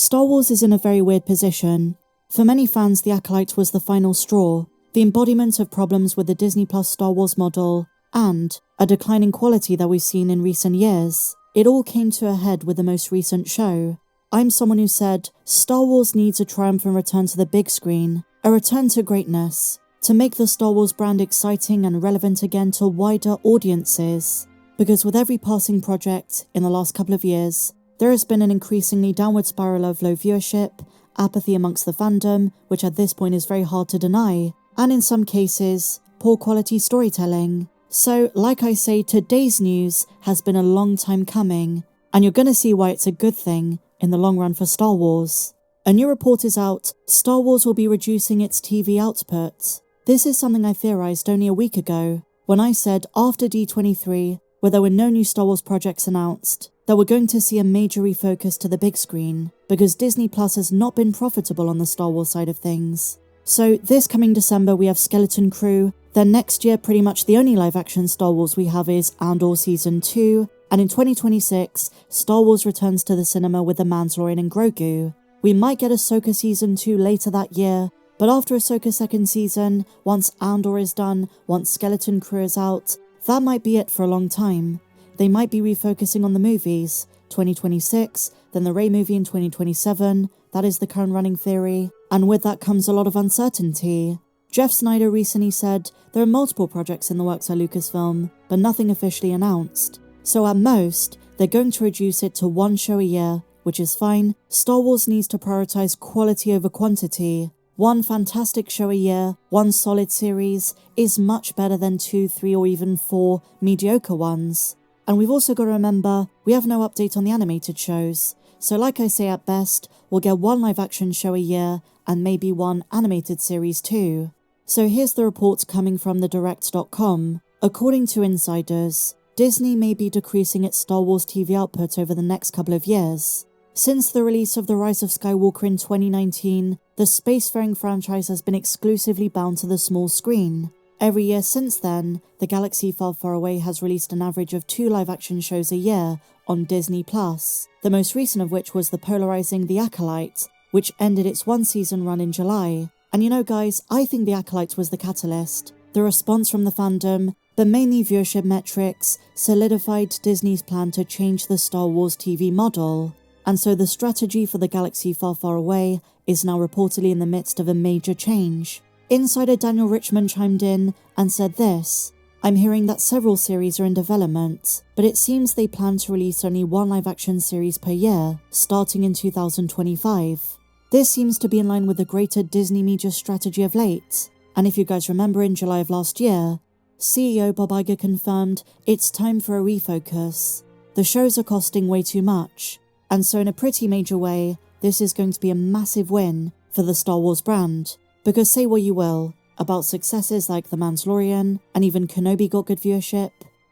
Star Wars is in a very weird position. For many fans, The Acolyte was the final straw, the embodiment of problems with the Disney Plus Star Wars model, and a declining quality that we've seen in recent years. It all came to a head with the most recent show. I'm someone who said, Star Wars needs a triumphant return to the big screen, a return to greatness, to make the Star Wars brand exciting and relevant again to wider audiences. Because with every passing project in the last couple of years, there has been an increasingly downward spiral of low viewership, apathy amongst the fandom, which at this point is very hard to deny, and in some cases, poor quality storytelling. So, like I say, today's news has been a long time coming, and you're gonna see why it's a good thing in the long run for Star Wars. A new report is out, Star Wars will be reducing its TV output. This is something I theorized only a week ago, when I said after D23, where there were no new Star Wars projects announced, that we're going to see a major refocus to the big screen, because Disney Plus has not been profitable on the Star Wars side of things. So this coming December we have Skeleton Crew, then next year pretty much the only live action Star Wars we have is Andor Season 2, and in 2026, Star Wars returns to the cinema with The Mandalorian and Grogu. We might get Ahsoka Season 2 later that year, but after Ahsoka's second season, once Andor is done, once Skeleton Crew is out, that might be it for a long time. They might be refocusing on the movies, 2026, then the Rey movie in 2027, that is the current running theory, and with that comes a lot of uncertainty. Jeff Snyder recently said there are multiple projects in the works at Lucasfilm, but nothing officially announced. So at most, they're going to reduce it to one show a year, which is fine. Star Wars needs to prioritize quality over quantity. One fantastic show a year, one solid series, is much better than 2, 3 or even 4 mediocre ones. And we've also got to remember, we have no update on the animated shows. So like I say, at best, we'll get one live action show a year and maybe one animated series too. So here's the report coming from thedirect.com. According to insiders, Disney may be decreasing its Star Wars TV output over the next couple of years. Since the release of The Rise of Skywalker in 2019, the spacefaring franchise has been exclusively bound to the small screen. Every year since then, the galaxy far, far away has released an average of 2 live-action shows a year on Disney+, the most recent of which was the polarizing The Acolyte, which ended its one-season run in July. And you know guys, I think The Acolyte was the catalyst. The response from the fandom, but mainly viewership metrics, solidified Disney's plan to change the Star Wars TV model. And so the strategy for the galaxy far, far away is now reportedly in the midst of a major change. Insider Daniel Richmond chimed in and said this, I'm hearing that several series are in development, but it seems they plan to release only one live-action series per year, starting in 2025. This seems to be in line with the greater Disney media strategy of late, and if you guys remember in July of last year, CEO Bob Iger confirmed it's time for a refocus. The shows are costing way too much, and so in a pretty major way, this is going to be a massive win for the Star Wars brand. Because say what you will about successes like The Mandalorian and even Kenobi got good viewership,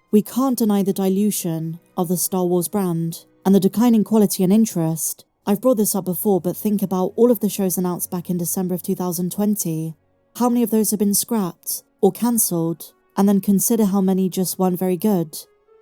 we can't deny the dilution of the Star Wars brand and the declining quality and interest. I've brought this up before, but think about all of the shows announced back in December of 2020. How many of those have been scrapped or cancelled? And then consider how many just weren't very good.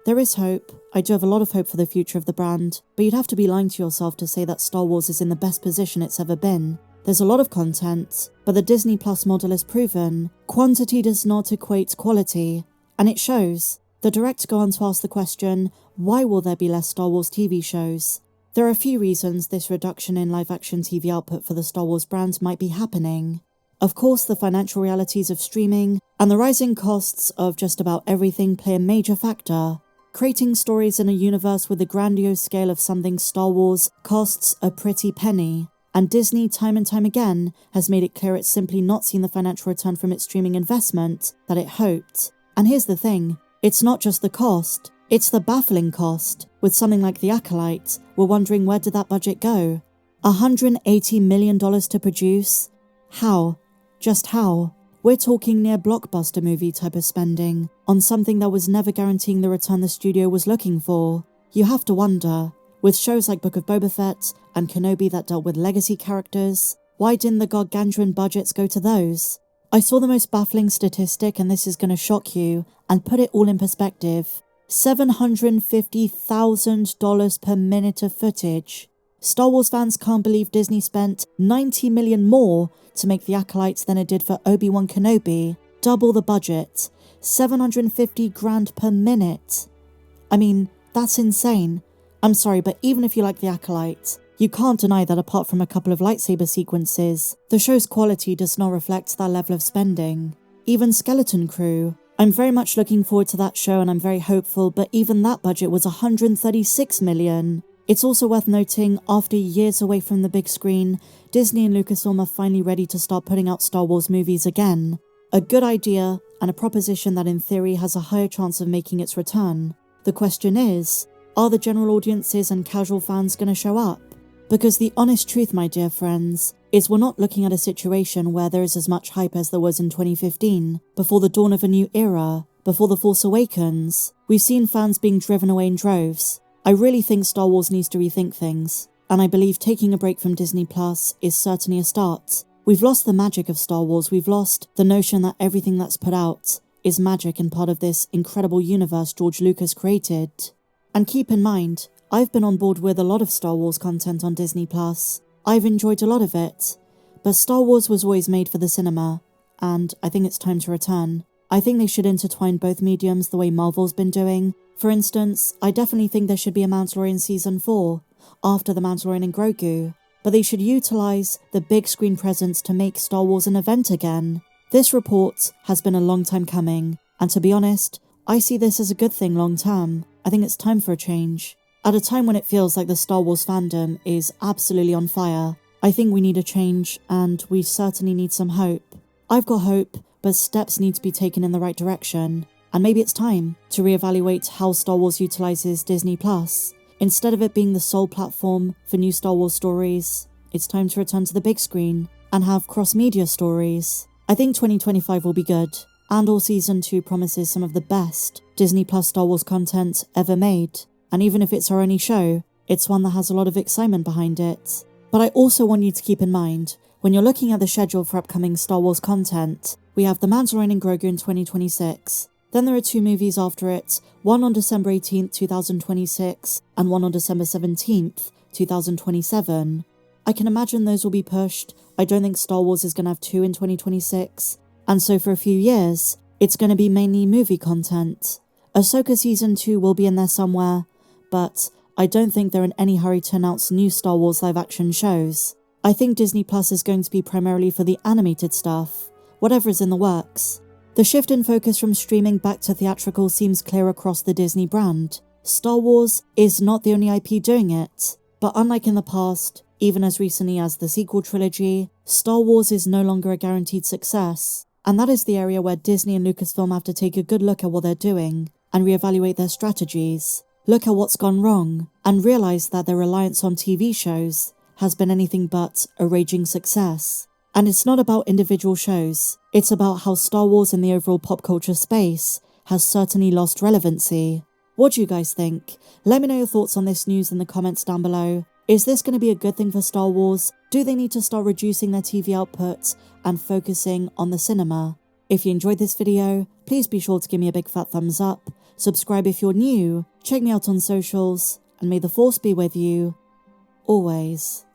There is hope. I do have a lot of hope for the future of the brand, but you'd have to be lying to yourself to say that Star Wars is in the best position it's ever been. There's a lot of content, but the Disney Plus model is proven. Quantity does not equate quality, and it shows. The Direct go on to ask the question, why will there be less Star Wars TV shows? There are a few reasons this reduction in live-action TV output for the Star Wars brand might be happening. Of course, the financial realities of streaming and the rising costs of just about everything play a major factor. Creating stories in a universe with the grandiose scale of something Star Wars costs a pretty penny. And Disney, time and time again, has made it clear it's simply not seen the financial return from its streaming investment that it hoped. And here's the thing, it's not just the cost, it's the baffling cost. With something like The Acolyte, we're wondering where did that budget go? $180 million to produce? How? Just how? We're talking near blockbuster movie type of spending, on something that was never guaranteeing the return the studio was looking for. You have to wonder, with shows like Book of Boba Fett and Kenobi that dealt with legacy characters, why didn't the gargantuan budgets go to those? I saw the most baffling statistic, and this is going to shock you, and put it all in perspective. $750,000 per minute of footage. Star Wars fans can't believe Disney spent $90 million more to make The Acolytes than it did for Obi-Wan Kenobi, double the budget, $750,000 per minute. I mean, that's insane. I'm sorry, but even if you like The Acolyte, you can't deny that apart from a couple of lightsaber sequences, the show's quality does not reflect that level of spending. Even Skeleton Crew. I'm very much looking forward to that show and I'm very hopeful, but even that budget was $136 million. It's also worth noting, after years away from the big screen, Disney and Lucasfilm are finally ready to start putting out Star Wars movies again. A good idea, and a proposition that in theory has a higher chance of making its return. The question is, are the general audiences and casual fans going to show up? Because the honest truth, my dear friends, is we're not looking at a situation where there is as much hype as there was in 2015, before the dawn of a new era, before The Force Awakens. We've seen fans being driven away in droves. I really think Star Wars needs to rethink things, and I believe taking a break from Disney Plus is certainly a start. We've lost the magic of Star Wars, we've lost the notion that everything that's put out is magic and part of this incredible universe George Lucas created. And keep in mind, I've been on board with a lot of Star Wars content on Disney Plus. I've enjoyed a lot of it, but Star Wars was always made for the cinema, and I think it's time to return. I think they should intertwine both mediums the way Marvel's been doing. For instance, I definitely think there should be a Mandalorian Season 4, after The Mandalorian and Grogu, but they should utilise the big screen presence to make Star Wars an event again. This report has been a long time coming, and to be honest, I see this as a good thing long term. I think it's time for a change. At a time when it feels like the Star Wars fandom is absolutely on fire, I think we need a change, and we certainly need some hope. I've got hope, but steps need to be taken in the right direction. And maybe it's time to reevaluate how Star Wars utilises Disney Plus. Instead of it being the sole platform for new Star Wars stories, it's time to return to the big screen and have cross-media stories. I think 2025 will be good. Andor Season 2 promises some of the best Disney Plus Star Wars content ever made. And even if it's our only show, it's one that has a lot of excitement behind it. But I also want you to keep in mind, when you're looking at the schedule for upcoming Star Wars content, we have The Mandalorian and Grogu in 2026. Then there are 2 movies after it, one on December 18th, 2026, and one on December 17th, 2027. I can imagine those will be pushed. I don't think Star Wars is going to have 2 in 2026. And so for a few years, it's going to be mainly movie content. Ahsoka Season 2 will be in there somewhere, but I don't think they're in any hurry to announce new Star Wars live-action shows. I think Disney Plus is going to be primarily for the animated stuff, whatever is in the works. The shift in focus from streaming back to theatrical seems clear across the Disney brand. Star Wars is not the only IP doing it, but unlike in the past, even as recently as the sequel trilogy, Star Wars is no longer a guaranteed success. And that is the area where Disney and Lucasfilm have to take a good look at what they're doing and reevaluate their strategies, look at what's gone wrong, and realise that their reliance on TV shows has been anything but a raging success. And it's not about individual shows, it's about how Star Wars in the overall pop culture space has certainly lost relevancy. What do you guys think? Let me know your thoughts on this news in the comments down below. Is this going to be a good thing for Star Wars? Do they need to start reducing their TV output and focusing on the cinema? If you enjoyed this video, please be sure to give me a big fat thumbs up, subscribe if you're new, check me out on socials, and may the Force be with you, always.